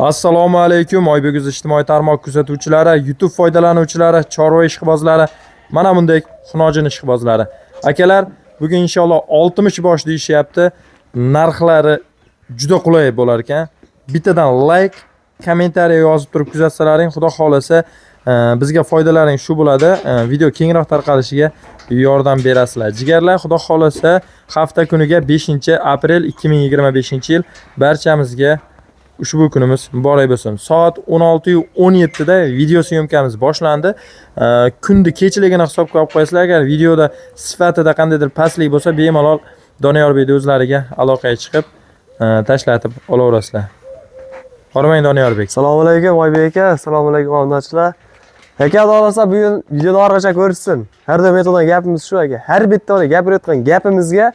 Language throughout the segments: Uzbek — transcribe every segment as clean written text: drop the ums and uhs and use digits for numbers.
Assalomu alaykum, Oybek ijtimoiy tarmoq kuzatuvchilari, YouTube foydalanuvchilari, chorva ishqibozlari, mana bunday xunojin ishqibozlari. Akalar, bugun inshaalloh 60 bosh deyishyapti. Narxlari juda qulay bo'lar ekan. Bittadan like, kommentariy yozib turib kuzatsalaring, xudo xolasa, bizga foydalaring shu bo'ladi. Video kengroq tarqalishiga yordam berasizlar. Jigarlar, xudo xolasa, hafta kuniga 5-aprel 2025-yil barchamizga ushbu kunimiz muborak bo'lsin. Soat 16:17 da video syomkamiz boshlandi. Kunni kechiligini hisobga olib qo'yasizlar. Agar videoda sifatida qandaydir pastlik bo'lsa, bemalol Doniyorbekning o'zlariga aloqaga chiqib tashlatib olaverasizlar. Hormang Doniyorbek. Assalomu alaykum Oybek aka, assalomu alaykum obunachilar. Aka, xohlasa bugun videoni orqacha ko'rishsin. Har doim aytadigan gapimiz shu aka. Har bitta gapirayotgan gapimizga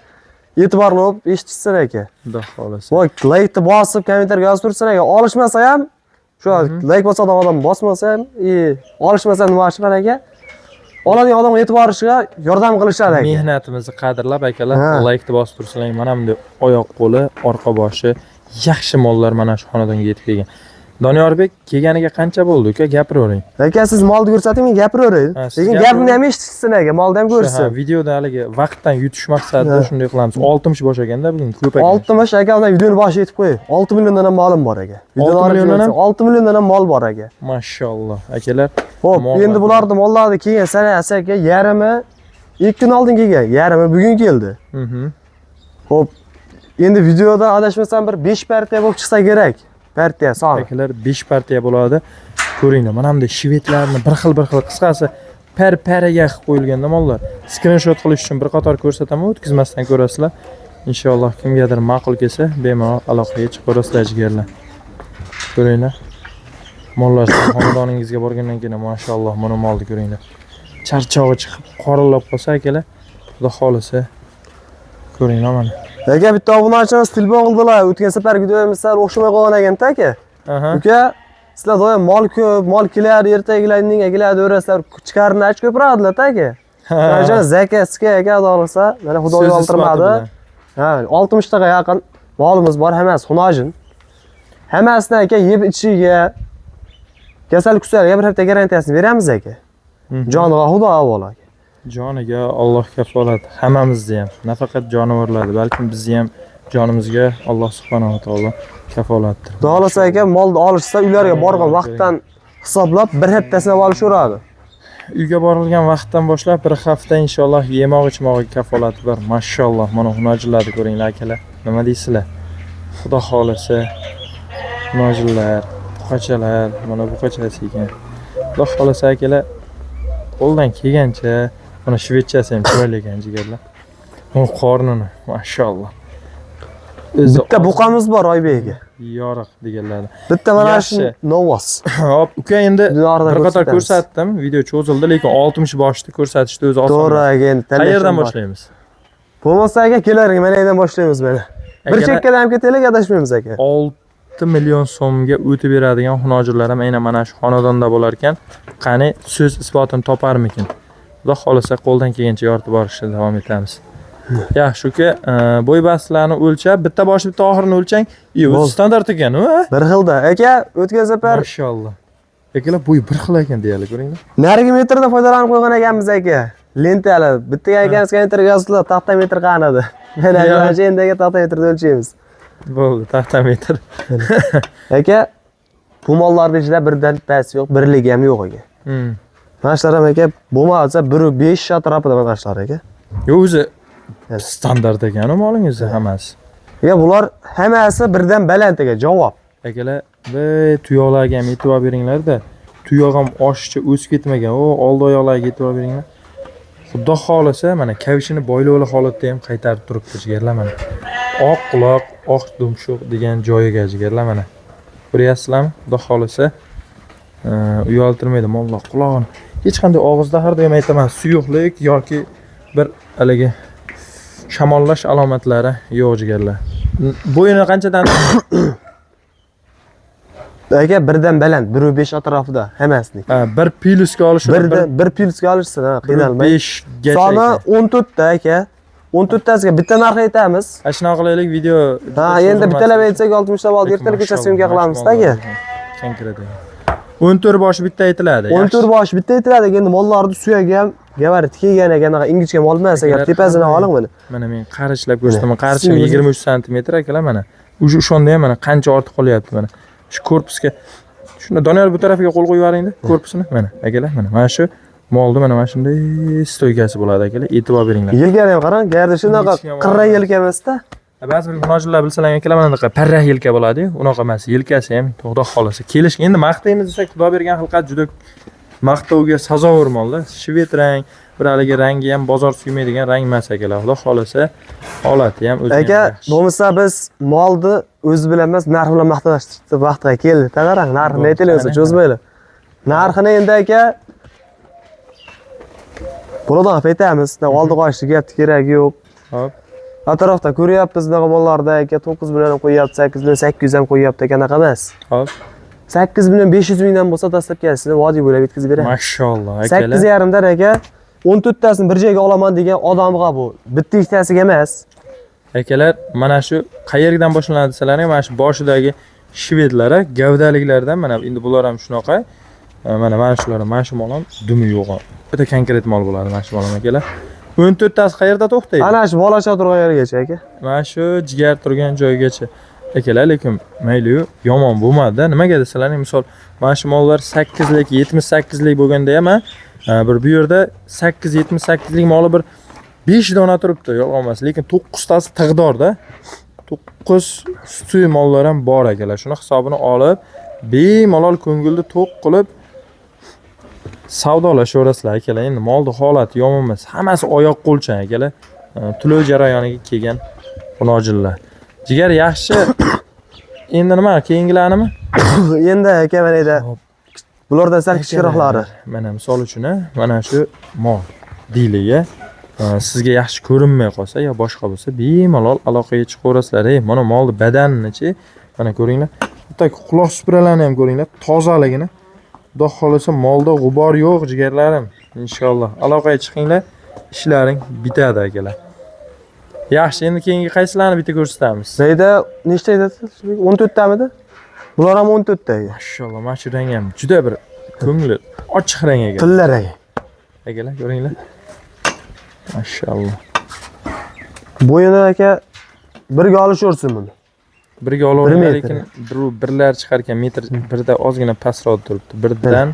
e'tiborli bo'lib eshitsin aka. Xudo xolasa. Voy, like-ni bosib, kommentarga yozib tursin aka. Olishmasa ham, shu like bosadigan odam bosmasa ham, olishmasa nima qilar aka? Oladigan odamga e'tibor berishiga yordam qilishadi aka. Mehnatimizni qadrlab akalar, like-ni bosib tursinlar. Mana bunday oyoq qo'li, orqa boshi yaxshi mollar mana shu xonadonga yetib kelgan. Doniyorbek kelganiga qancha bo'ldi uka? Gapiravering. Aka, siz molni ko'rsating, men gapiravering. Lekin gapimni ham eshitsin aka, molni ham ko'rsin. Videoda haligi vaqtdan yutish maqsadida shunday qilamiz. 60 bosh ekanda bugun ko'p ekan. 60 aka, unda videoni boshiga yetib qo'y. 6 milliondan ham molim bor aka. 6 milliondan ham mol bor aka. Mashalloh, akalar. Xo'p, endi bularni mollarni keyin sanaysak aka, yarimi 2 kun oldin kelgan, yarimi bugun keldi. Xo'p, endi videoda adashmasam bir 5 partiya bo'lib chiqsa kerak. Partiya soni. Akalar 5 partiya bo'ladi. Ko'ringlar, mana bunday shvedlarni bir xil qisqasi par-paraga qilib qo'yilganda mollar. Screenshot qilish uchun bir qator ko'rsataman, o'tkazmasdan ko'rasizlar. Inshaalloh kimgadir ma'qul kelsa, bemalol aloqaga chiqib ko'rasizlar jigarlar. Ko'ringlar. Mollar xonadoningizga borgandan keyin mashalloh mana molni ko'ringlar. Charchog'i chiqib, qorillab qolsa akalar, xudo xolasa ko'ringlar mana. Aka, bitta obunachimiz telefon qildilar. O'tgan safar videomizga o'xshamay qolgan ekan aka. Uka, sizlar doim mol ko'p, mol keladi, ertagilarning keladi, o'rasizlar, chiqarini ach ko'piradilar aka. Mana zakatga aka dolsa, mana xudoy oltirmadi. Ha, 60 taga yaqin molimiz bor, hammasi xunojin. Hammasini aka yeb ichiga kasal kusalga bir hafta garantiyasini beramiz aka. Joniga xudo avvalo. Joniga Alloh kafolat, hammamizni ham, nafaqat jonivorlarni, balki bizni ham jonimizga Alloh subhanahu va taolo kafolatdir. Xohlasa aka, molni olishsa, ularga borgan vaqtdan hisoblab bir haftasini olishaveradi. Uyga borilgan vaqtdan boshlab bir hafta inshaalloh yemoq-ichmog'iga kafolati bor. Mashalloh, mana xunojillarni ko'ringlar akalar. Nima deysizlar? Xudo xolasa, xunojillar, buqachalar, mana buqachasi ekan. Xudo xolasa akalar, qo'ldan kelgancha mana shvedchasi ham chiroyli ekan jigarlar. Uni qornini, mashalloh. Bitta buqamiz bor Oybek aka. Yoriq deganlarni. Bitta mana shu novos. Hop, uka endi bir qator ko'rsatdim. Video cho'zildi, lekin 60 boshni ko'rsatishni o'zi oson. To'g'ri aka, endi qayerdan boshlaymiz? Bo'lmasa aka, kelaring, mana yerdan boshlaymiz mana. Bir chekkadan ham ketaylik, adashmaymiz aka. 6 million so'mga o'tib beradigan xunojirlar ham aynan mana shu xonadonda bo'lar ekan. Qani so'z isbotini toparmikin? Xudo xolasa qo'ldan kelgancha yoritib borishda davom etamiz. Yaxshi uka, bo'y bastlarni o'lchab, bitta boshi bitta oxirini o'lchang. O'zi standart ekan-ku, ha? Bir xilda. Aka, o'tgan safar mashalloh. Akalar bo'y bir xil ekan deyalik, ko'ringlar. Narigi metrdan foydalanib qo'ygan ekanmiz aka. Lentali. Bittaga ekansiz kommentarga yozdilar, taxta metr qanadi. Mana shu endagi taxta metrda o'lchaymiz. Bo'ldi, taxta metr. Aka, bu mollarning ichida birdan past yo'q, birligi ham yo'q aka. Mana shular ham aka, bo'lmasa 1.5 atrofida mana shular aka. Yo'q, o'zi standart ekan molingizni hammasi. Ya bular hammasi birdan baland aka, javob. Akalar, tuyoqlarga ham e'tibor beringlar-da. Tuyoq ham oshiqcha o'sib ketmagan. Oldi oyoqlarga e'tibor beringlar. Xudo xolasa, mana kavishini boylovli holatda ham qaytarib turibdi jigarlar mana. Oq quloq, oq dumshuq degan joyiga jigarlar mana. Ko'ryapsizlarmi? Xudo xolasa, uyaltirmaydi mollar qulog'ini. Hech qanday og'izda har doim aytaman, suyuqlik yoki bir haligi shamollash alomatlari yo'q jigarlar. Bo'yini qanchadan? Aka, birdan baland, 1.5 atrofida hammasini. Bir pilusga olishsa, bir pilusga olishsin, ha, qiynalmay. 5 gacha. Soni 14 ta aka. 14tasiga bitta narx aytamiz. Ha shunaqa qilaylik video. Ha, endi bittalab aytsak 60 oldi, ertaga kecha syomka qilamiz-da aka. Konkret. 14 boshi bitta aytiladi. 14 bosh bitta aytiladi. Endi mollarni suyagi ham gabarit kelgan ekan, ingichka mol emas ekan. Tepasini oling mana. Mana men qarichlab ko'rsataman. Qarishim 23 sm akalar mana. O'shanda ham mana qancha ortiq qolyapti mana. Shu korpusga shunda Doniyor bu tarafiga qo'l qo'yib yuboringda korpusini. Mana akalar mana shu molni mana shunday stoykasi bo'ladi akalar. E'tibor beringlar. Yelkani ham qarang, garda shunaqa qirra yelka emas-da. Ba'zi bir munojilar bilsalar akalar mana bunaqa parra yelka bo'ladi-yu, unaqa emas. Yelkasi ham Xudo xolasa kelish. Endi maqtaymiz desak, Xudo bergan xilqat juda maqtovga sazovor molda. Shvet rang, bir haligi rangi ham bozor suymaydigan rang emas akalar. Xudo xolasa holati ham o'zi. Aka, bo'lmasa biz molni o'zi bilan emas, narx bilan maqtashni vaqtiga keldi. Qarang, narxini aytaylik, cho'zmaylik. Narxini endi aka Buradan aytamiz, oldi qo'yishni gap keragi yo'q. Hop. Atrofda ko'ryapmiz, bunaqa mollarda aka 9 million ham qo'yapti, 8 million, 800 ham qo'yapti, anaqa emas. Hop. 8 million 500 mingdan bo'lsa dastlabkasini vodiy bo'lib yetkazib beradi. Mashalloh akalar. 8,5 dan aka 14 tasini bir joyga olaman degan odamga bu. Bitta ikkitasiga emas. Akalar, mana shu qayerdan boshlanadi desalar ham mana shu boshidagi shvedlar, gavdaliklardan mana endi bular ham shunaqa. Mana shular, mana shu mol ham dumi yo'q. O'ta konkret mol bo'ladi mana shu mol akalar. 14 tasi qayerda to'xtaydi? Ana shu bolacha turgan yergacha aka. Mana shu jigar turgan joygacha. Akalar, lekin mayli-yu, yomon bo'lmadi. Nimaga desalar, misol mana shu mollar 8 lik, 78 lik bo'lganda ham bir bu yerda 8-78 lik moli bir 5 dona turibdi, yolg'on emas, lekin 9 tasi tig'dorda. 9 suti mollar ham bor akalar. Shuni hisobini olib, bemalol ko'ngilni to'q qilib savdolashaverasizlar akalar. Endi molni holati yomon emas. Hammasi oyoq qo'lchan akalar. Tulov jarayoniga kelgan xunojillar. Jigar yaxshi. Endi nima, keyingilarnimi? Endi aka mana edi. Bulardan sal kichikroqlari. Mana misol uchun, mana shu mol diyliga sizga yaxshi ko'rinmay qolsa yo boshqa bo'lsa, bemalol aloqaga chiqaverasizlar. Mana molni badanini-chi, mana ko'ringlar. Bitta quloq supralarni ham ko'ringlar, tozaligini. Xudo xolasa molda g'ubor yo'q jigarlarim. Inshaalloh aloqaga chiqinglar, ishlaring bitadi akalar. Yaxshi, endi keyingi qaysilarni bitta ko'rsatamiz. Zayda nechta edi? 14 tamidi? Bular ham 14 ta. Mashalloh, mana shu rang ham juda bir ko'ngli ochiq rang ekan. Tilla rang. Akalar, ko'ringlar. Mashalloh. Bo'yini aka birga olishaversin buni. Birga olaveradi, lekin birlar chiqar ekan, metr birda ozgina pastroq turibdi. Birdan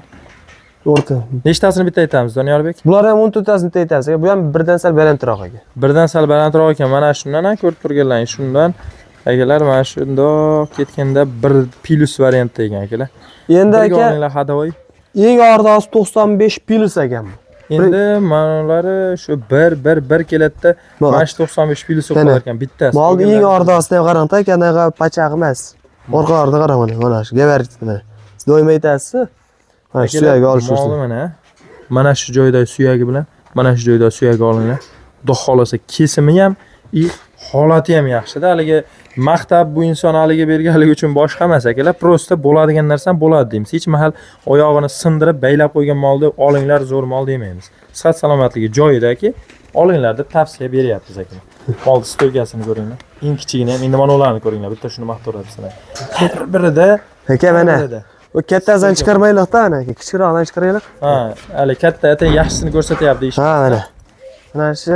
o'rta. Nechtasini bitta aytamiz, Doniyorbek? Bular ham 14 tasini bitta aytamiz. Bu ham birdan sal balandroq ekan. Birdan sal balandroq ekan. Mana shundan ko'rib turganlaring, shundan akalar mana shundoq ketganda bir plus variantda ekan akalar. Endi aka hadovoy. Eng ordosi 95 plus ekan bu. Endi manolari shu 1 keladida, mana shu 95 plus qo'yar ekan bittasi. Molni eng ordosini ham qarang, anaqa pachaq emas. Orqalarida qarang mana shu gabarit mana. Siz doim aytasiz. Mana shu suyagi olishsiz. Mana shu joyda suyagi bilan, mana shu joyda suyagi olinglar. Xudo xolasa kesimi ham, holati ham yaxshi-da. Haligi maqtab bu inson haliga berganligi uchun boshqa emas akalar. Prosta bo'ladigan narsa bo'ladi deymiz. Hech mahal oyog'ini sindirib baylab qo'ygan molni olinglar, zo'r mol demaymiz. Sihat salomatligi joyidagi olinglar deb tavsiya beryapmiz akalar. Molni stoykasini ko'ringlar. Eng kichigini ham, endi mana ularni ko'ringlar. Bitta shuni maqtaverasizlar. Har birida aka mana u kattasidan chiqarmaylik-da, ana kichikroqdan chiqaraylik. Ha, hali katta ata yaxshisini ko'rsatyapti ish. Ha, mana. Mana shu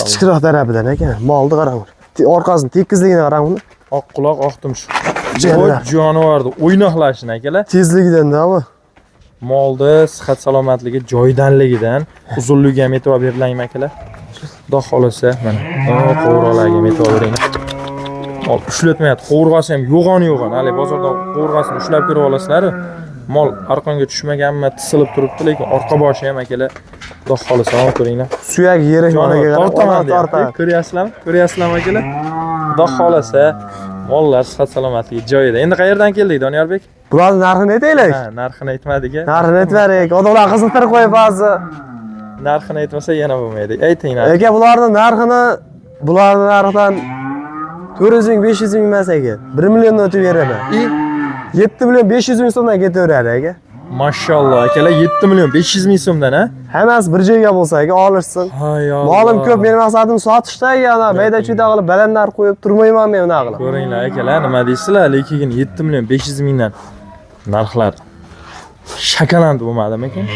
kichikroq tarafidan aka. Molni qarang. Orqasini tekizligini qarang buni. Oq quloq, oq tumshuq. Jonivorni o'ynoqlashini akalar. Tezligidan-da bu. Molni sihat salomatligi joydanligidan, uzunligiga ham e'tibor beringlar akalar. Xudo xolasa mana qo'g'roqlarga e'tibor beringlar. Mol ushlatmayapti. Qo'rg'asi ham yo'g'on. Hali bozorda qo'rg'asini ushlab ko'rib olasizlar. Mol arqonga tushmaganmi, tisilib turibdi, lekin orqa boshi ham akalar Xudo xolasa olib ko'ringlar. Suyak yirik molaga tortaman. Ko'ryapsizlarmi? Ko'ryapsizlarmi akalar? Xudo xolasa mollar sihat salomatligi joyida. Endi qayerdan keldik, Doniyorbek? Bularning narxini aytaylik. Ha, narxini aytmadik-a. Narxini aytmadik. Odamlar qiziqtirib qo'yib ba'zi. Narxini aytmasa yana bo'lmaydi. Ayting narxini. Aka, bularning narxidan 400 ming, 500 ming emas aka. 1 milliondan o'tib beraman. 7 million 500 ming so'mdan ketaveradi aka. Maşallah akalar 7 million 500 ming so'mdan ha. Hammasi bir joyga bo'lsa aka olishsin. Hay Allah. Molim ko'p, mening maqsadim sotishda yana mayda-chuyda qilib balandlar qo'yib turmayman men unaqa qilib. Ko'ringlar akalar, nima deysizlar? Lekin 7 million 500 mingdan narxlar shakaland bo'lmadimi ekan?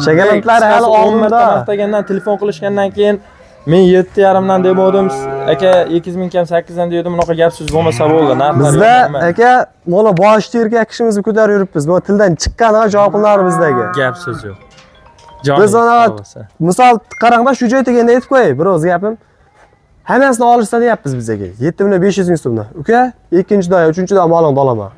Shakalandlar hali oldinda. Maqtagandan telefon qilishgandan keyin men 7,5 dan demodim. Aka 200 ming kam 8 dan dedim. Unaqa gap so'z bo'lmasa bo'ldi. Narxlar Bizda aka, mana boshni erkak kishimizni ko'tarib yuribmiz. Bu tildan chiqqan javob qilinadi bizdagi. Gap so'z yo'q. Biz ona misol qarangda shu joy deganda aytib qo'yay, bir o'z gapim. Hammasini olishsa deyapmiz bizaga. 7 million 500 ming so'mdan. Uka, ikkinchi doya, uchinchi doya molingni olaman.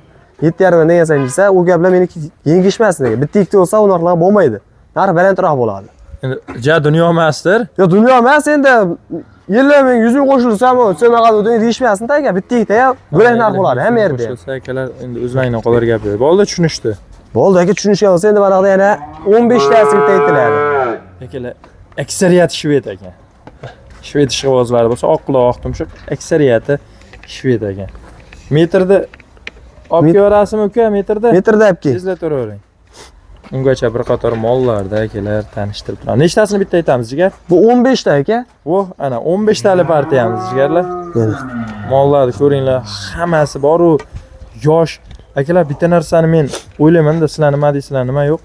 7,5 degan sayin desa, u gaplar meniki yengishmas nega. Bitta ikkita bo'lsa, unaqa bo'lmaydi. Narx balandroq bo'ladi. Endi ja dunyo emasdir. Yo, dunyo emas endi 50 ming, 100 ming qo'shilsa, sen naqad o'ding deyishmasin aka. Bitta ikkita ya bo'lak narx bo'ladi hamma yerda. Qo'shilsa akalar endi o'zlaringdan qolar gap yo'q. Bo'ldi, tushunishdi. Bo'ldi aka, tushunishgan bo'lsa endi mana yana 15 tasi bitta aytiladi. Akalar, aksariyati shved ekan. Shved ishqibozlari bo'lsa, oq quloq, oq tumshuq, aksariyati shved ekan. Metrda olib ko'rasizmi uka, metrda? Metrda olib kel. Tezlatavering. Ungacha bir qator mollarda akalar tanishtirib turamiz. Nechtasini bitta aytamiz jigar? Bu 15 ta aka. Vo, ana 15 tali partiyamiz jigarlar. Mana. Mollarni ko'ringlar, hammasi bor-u yosh. Akalar, bitta narsani men o'ylayman-da, sizlar nima deysizlar, nima yo'q.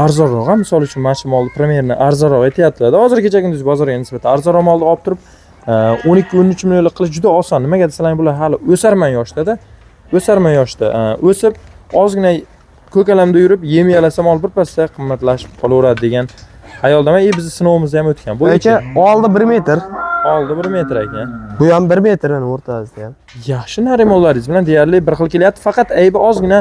Arzonroq, misol uchun mana shu molni primerni arzonroq aytyaptilar. Hozir kecha kunduz bozorga nisbatan arzonroq molni olib turib 12-13 millionlik qilish juda oson. Nimaga desalar, bular hali o'sarman yoshda-da. O'sarman yoshda. O'sib ozgina ko'kalamda yurib, yem yalasa mol birpasda qimmatlashib qolaveradi degan xayoldaman. Bizni sinovimizni ham o'tgan. Bu aka oldi 1 metr. Oldi 1 metr ekan. Bu ham 1 metr mana o'rtasida ham. Yaxshi narimolaringiz bilan deyarli bir xil kelyapti, faqat aybi ozgina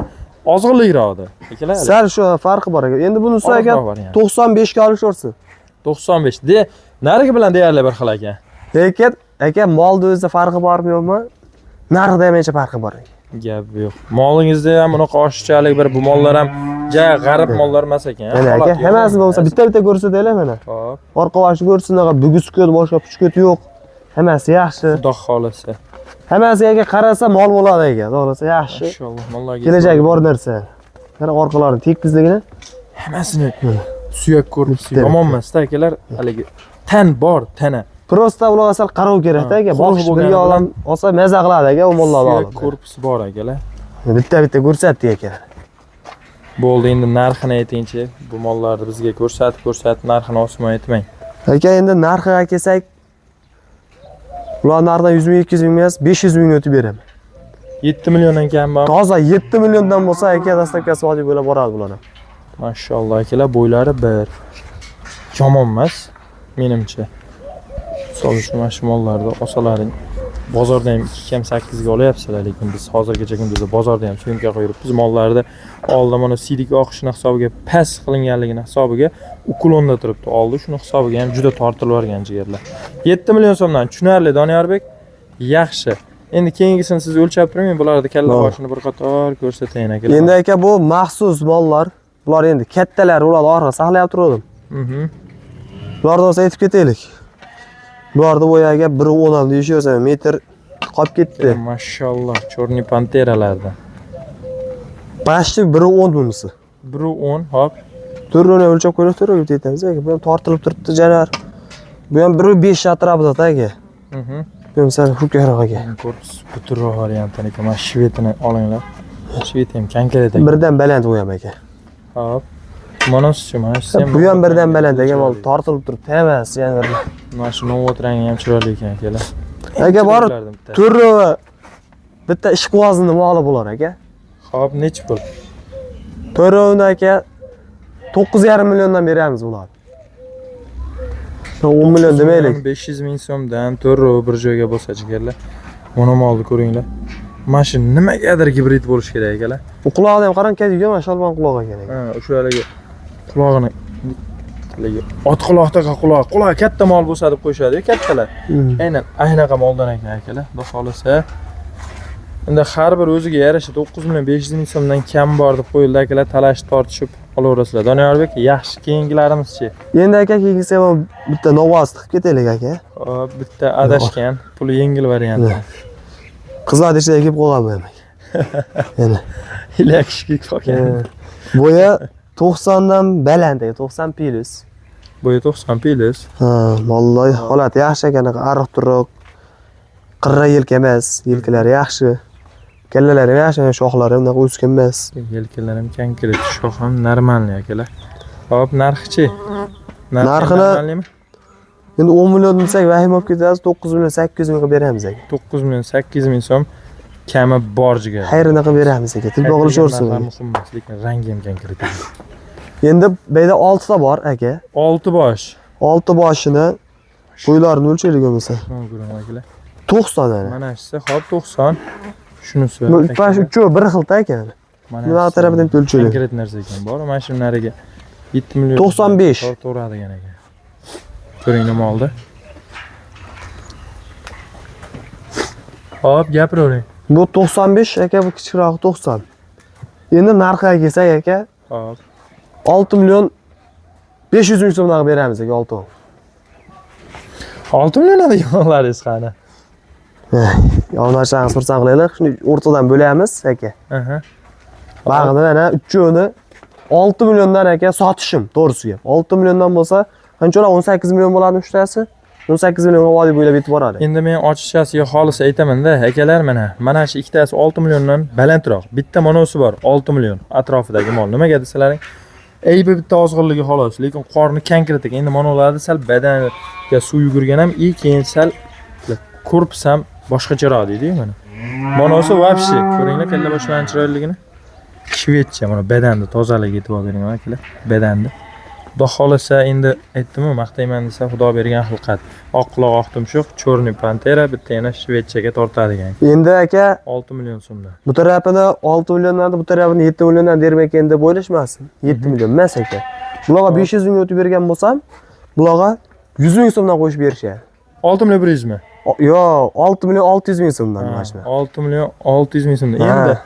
ozg'inliroqdi. Akalar. Sal shu farqi bor aka. Endi bunisi aka 95 ga olishaversin. 95 de narigi bilan deyarli bir xil ekan. Lekin aka molda o'zida farqi bormi yo'qmi? Narxda ham ancha farqi bor. Gap yo'q. Molingizda ham bunaqa oshiqchalik bir bu mollar ham ja g'arib mollar emas ekan. Mana aka, hammasi bo'lsa bitta-bitta ko'rsataylar mana. Xo'p. Orqa boshi ko'rsinlar, buguskut, boshqa puchkut yo'q. Hammasi yaxshi. Xudo xolasa. Hammasiga qarasa mol bo'ladi aka. To'g'risi yaxshi. Inshaalloh mollarga kelajagi bor narsa. Mana orqalarini tekizligini hammasini suyak ko'rib yomon emas-da akalar. Haligi tan bor, tana. Prosta ular asal qarov kerak-da aka. Bosh birga olsa maza qiladi aka, u mollarni olib. Korpusi bor akalar. Bitta-bitta ko'rsatdik aka. Bo'ldi, endi narxini aytingchi. Bu mollarni bizga ko'rsatib narxini osmon aytmang. Aka, endi narxiga kelsak, ular narxidan 100 ming, 200 ming emas, 500 ming o'tib beraman. 7 milliondan kam bor. Hozir 7 milliondan bo'lsa aka, dastavkasi vojib bo'lib boradi bular ham. Mashalloh akalar, bo'ylari bir. Yomon emas, menimcha. Misol uchun mana shu mollarni osalaring bozorda ham 2,8 ga olyapsizlar, lekin biz hozirgacha kunduzda bozorda ham so'mga qo'yib, biz mollarni oldi mana siydik oqishni hisobiga past qilinganligini hisobiga ukulonda turibdi. Oldi shuni hisobiga ham juda tortilib yorgan jigarlar. 7 million so'mdan tushunarli Doniyorbek. Yaxshi. Endi keyingisini siz o'lchab turing, bularni kalla boshini bir qator ko'rsatayin akalar. Endi aka bu maxsus mollar. Bular endi kattalar, ular orqa saqlab turdim. Bularni o'zi aytib ketaylik. Bularda bo'yaga 1.10 deyishyapsa, metr qolib ketdi. Mashalloh, chorniy panteralardan. Pashti 1.10 bunisi. 1.10, hop. Turini o'lchab qo'yib turib aytamiz aka. Bu ham tortilib turibdi janar. Bu ham 1.5 atrofida aka. Bu ham sal hukmroq aka. Korpus butunroq variantdan ekan. Mana shvetini olinglar. Shvet ham kankalaydi. Birdan baland bu ham aka. Hop. Monoschi, mana shu ham. Bu ham birdan baland aka, mol tortilib turibdi. Hammasi yana bir. Mana shu novot rangi ham chiroyli ekan akalar. Aka bor turi bitta ishqibozning moli bo'lar aka. Xo'p, nechi pul? To'rovni aka 9,5 milliondan beramiz ularni. 10 million demaylik. 500 ming so'mdan to'rov bir joyga bo'lsa jigarlar. Mana molni ko'ringlar. Mana shu nimagadir gibrid bo'lish kerak akalar. Bu quloqni ham qarang, kaydiga mana shalbon quloq ekan aka. Ha, o'sha haligi qulog'ini ot quloqdagi quloq katta mol bo'lsa deb qo'yishadi-ku kattalar. Aynan aynaqa moldan ekan akalar. Xudo xolasa. Endi har bir o'ziga yarasha 9 million 500 ming so'mdan kam bor deb qo'yildi akalar, talashib tortishib olaverasizlar. Doniyorbek, yaxshi keyingilarimiz-chi? Endi aka keyingisi ham bitta novoz tiqib ketaylik aka. Hop, bitta adashgan, puli yengil varianti. Qizlar ichiga kelib qolganman. Yana. Ila kichik qolgan. Bo'yi 90 dan baland, 90 plus. Bo'yi 90 plus. Ha, vallahi holat yaxshi ekan, ariq turuq. Qirra yelka emas, yelkalari yaxshi. Kallalari yaxshi, shoxlari unaqa o'sgan emas. Yelkalarim konkret, shox ham normalniy akalar. Hop, narxi-chi? Narxini endi 10 million desak, vahim olib ketasiz, 9 million 800 ming qilib beramiz aka. 9 million 800 ming so'm kami borjiga. Xayrini qilib beramiz aka. Tilba qilishaversin. Muhim emas, lekin rangi ham konkret. Endi bu yerda 6 ta bor aka. 6 bosh. 6 boshini qo'ylarini o'lchaylik bo'lmasa. Mana ko'ring akalar. 90 ana. Mana shisi hop 90. Shunisi. Bu pash uchovi bir xilda ekan. Nima tarafidan o'lchaylik? Konkret narsa ekan. Bor, mana shu nariga 7 million 95. to'g'ri degan ekan. Ko'ring nima oldi. Hop, gapiravering. Bu 95 aka, bu kichikroq 90. Endi narxiga kelsak aka, Hop. 6 million 500 ming so'mdan beramiz aka 6. 6 million deganlaringiz qani? Yonashani xursand qilaylik. Shuni o'rtadan bo'lamiz aka. Aha. Bag'ini mana uchovini 6 milliondan aka sotishim, to'g'risi gap. 6 milliondan bo'lsa, qanchalar 18 million bo'ladi ushtasi? 18 millionga vodiy bo'ylab yetib boradi. Endi men ochiqchasiga xolis aytaman-da, akalar mana shu ikkitasi 6 milliondan balandroq. Bitta monosi bor, 6 million atrofidagi mol. Nimaga desalaring? Aybi bitta ozg'inligi xolos, lekin qorni konkret ekan. Endi monolarda sal badaniga suv yugurgan ham, keyin sal korpus ham boshqacharoq deydi-ku mana. Monosi вообще, ko'ringlar kalla boshlagan chiroyligini. Shvedcha mana badanda tozaligi e'tibor bering akalar. Badanda. Xudo xolasa endi aytdim-ku, maqtayman desa Xudo bergan xilqat. Oq quloq, oq tumshuq, chorniy pantera bitta yana shvedchaga tortadigan. Endi aka 6 million so'mdan. bu tarafini 6 milliondan, bu tarafini 7 milliondan dermekan deb o'ylashmasin. 7 million emas aka. Bularga 500 ming o'tib bergan bo'lsam, bularga 100 ming so'mdan qo'shib berishadi. 6 million 100 mi? Yo'q, 6 million 600 ming so'mdan mana shuna. 6 million 600 ming so'mdan. Endi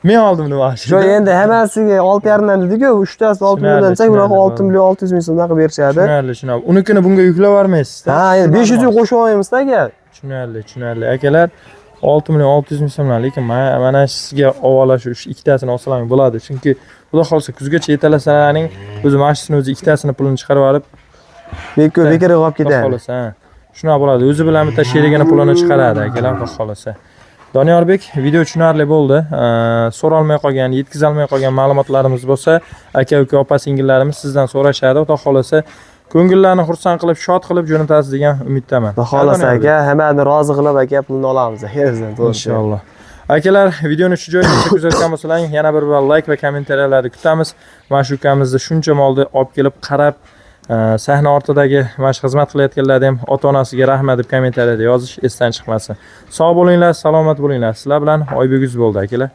men oldim nima shu. Shu endi hammasiga 6,5 dan dedi-ku, uchtasi 6 milliondan desak, bularga 6 million 600 ming so'mdan qilib berishadi. Tushunarli. Unikini bunga yuklab yubormaysiz. Ha, endi 500 ming qo'shib olmaymiz-da aka. Tushunarli. Akalar 6 million 600 ming so'mdan, lekin mana sizga ovolash shu ikkitasini olsalaring bo'ladi. Chunki xudo xolsa kuzgacha yetalasalaring o'zi mashinasini o'zi ikkitasini pulini chiqarib olib bekorga qolib ketadi. Xolasa. Shuna bo'ladi. O'zi bilan bitta sherigini pulini chiqaradi akalar, xudo xolasa. Doniyorbek, video tushunarli bo'ldi. So'ralmay qolgan, yetkazolmay qolgan ma'lumotlarimiz bo'lsa, aka-uka, opa-singillarimiz sizdan so'rashadi. Xudo xolasa ko'ngillarni xursand qilib, shod qilib jo'natasiz degan umiddaman. Xudo xolasa aka, hammani rozi qilib aka pulni olamiz. Inshaalloh. Akalar, videoni shu joyga kuzatgan bo'lsalaring, yana bir like va kommentariyalarni kutamiz. Mana shu ukamizni shuncha molni olib kelib qarab, sahna ortidagi mana shu xizmat qilayotganlarga ham ota-onasiga rahmat deb kommentariyada yozish esdan chiqmasin. Sog' bo'linglar, salomat bo'linglar. Sizlar bilan Oybek bo'ldi akalar.